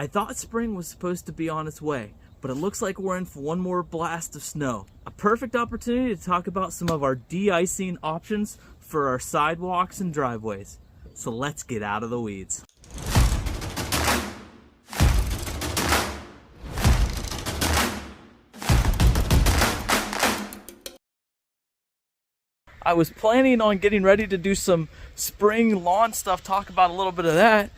I thought spring was supposed to be on its way, but it looks like we're in for one more blast of snow. A perfect opportunity to talk about some of our de-icing options for our sidewalks and driveways. So let's get out of the weeds. I was planning on getting ready to do some spring lawn stuff, talk about a little bit of that,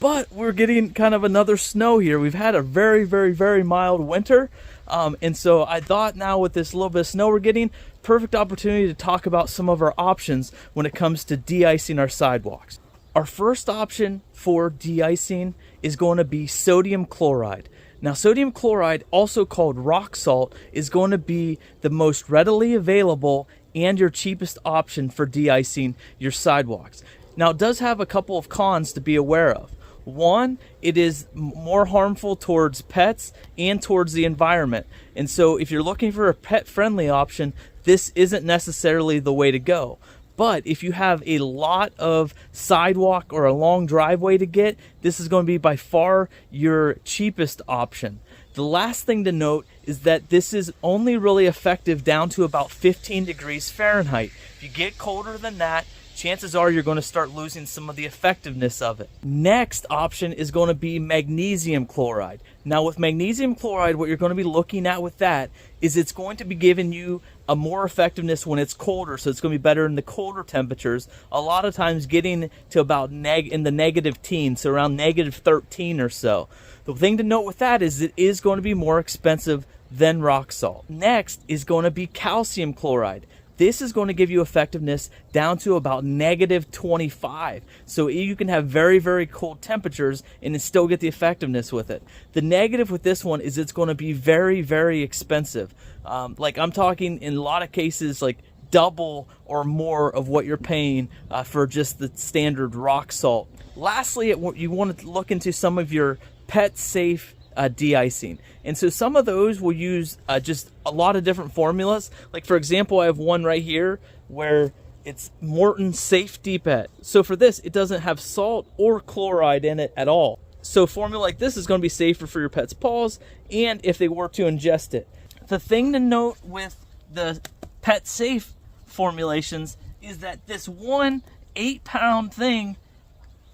but we're getting kind of another snow here. We've had a very mild winter, and so I thought now with this little bit of snow we're getting, perfect opportunity to talk about some of our options when it comes to de-icing our sidewalks. Our first option for de-icing is going to be sodium chloride. Now, sodium chloride, also called rock salt, is going to be the most readily available and your cheapest option for de-icing your sidewalks. Now, it does have a couple of cons to be aware of. One, it is more harmful towards pets and towards the environment. And so if you're looking for a pet-friendly option, this isn't necessarily the way to go. But if you have a lot of sidewalk or a long driveway to get, this is going to be by far your cheapest option. The last thing to note is that this is only really effective down to about 15 degrees Fahrenheit. If you get colder than that, chances are you're going to start losing some of the effectiveness of it. Next option is going to be magnesium chloride. Now with magnesium chloride, what you're going to be looking at with that is it's going to be giving you a more effectiveness when it's colder, so it's going to be better in the colder temperatures. A lot of times getting to about in the negative teens, so around negative 13 or so. The thing to note with that is it is going to be more expensive than rock salt. Next is going to be calcium chloride. This is going to give you effectiveness down to about negative 25. So you can have very cold temperatures and still get the effectiveness with it. The negative with this one is it's going to be very expensive. Like I'm talking in a lot of cases like double or more of what you're paying for just the standard rock salt. Lastly, you want to look into some of your pet safe de-icing, and so some of those will use just a lot of different formulas. Like for example, I have one right here where it's Morton Safe De-Pet. So for this, it doesn't have salt or chloride in it at all. So a formula like this is going to be safer for your pet's paws and if they were to ingest it. The thing to note with the pet safe formulations is that this one 8-pound thing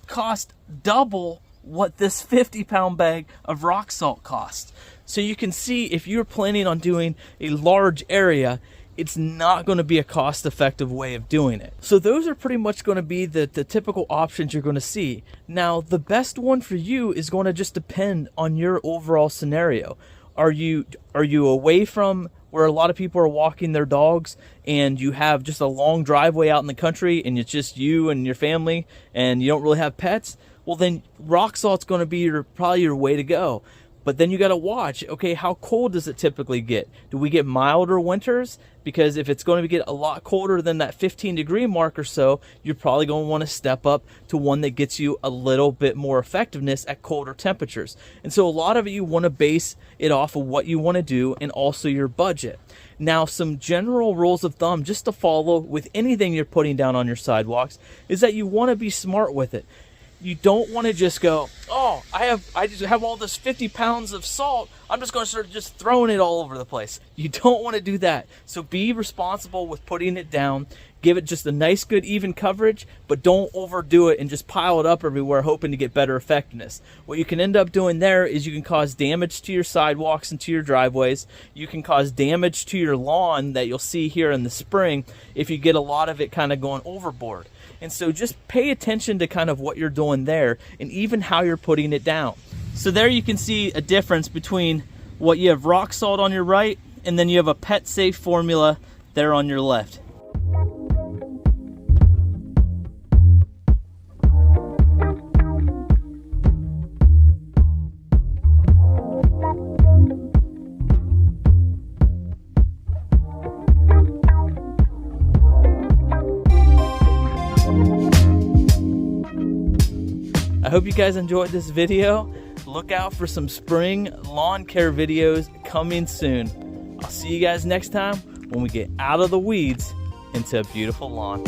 cost double what this 50-pound bag of rock salt costs. So you can see if you're planning on doing a large area, it's not going to be a cost-effective way of doing it. So those are pretty much going to be the typical options you're going to see. Now, the best one for you is going to just depend on your overall scenario. Are you away from where a lot of people are walking their dogs and you have just a long driveway out in the country and it's just you and your family and you don't really have pets? Well, then rock salt's going to be probably your way to go. But then you got to watch, okay, how cold does it typically get? Do we get milder winters? Because if it's going to get a lot colder than that 15-degree mark or so, you're probably going to want to step up to one that gets you a little bit more effectiveness at colder temperatures. And so a lot of it, you want to base it off of what you want to do and also your budget. Now, some general rules of thumb just to follow with anything you're putting down on your sidewalks is that you want to be smart with it. You don't want to just go, oh, I just have all this 50 pounds of salt, I'm just going to start just throwing it all over the place. You don't want to do that. So be responsible with putting it down. Give it just a nice, good, even coverage, but don't overdo it and just pile it up everywhere hoping to get better effectiveness. What you can end up doing there is you can cause damage to your sidewalks and to your driveways. You can cause damage to your lawn that you'll see here in the spring if you get a lot of it kind of going overboard. And so just pay attention to kind of what you're doing there and even how you're putting it down. So there you can see a difference between what you have rock salt on your right and then you have a pet safe formula there on your left. I hope you guys enjoyed this video. Look out for some spring lawn care videos coming soon. I'll see you guys next time when we get out of the weeds into a beautiful lawn.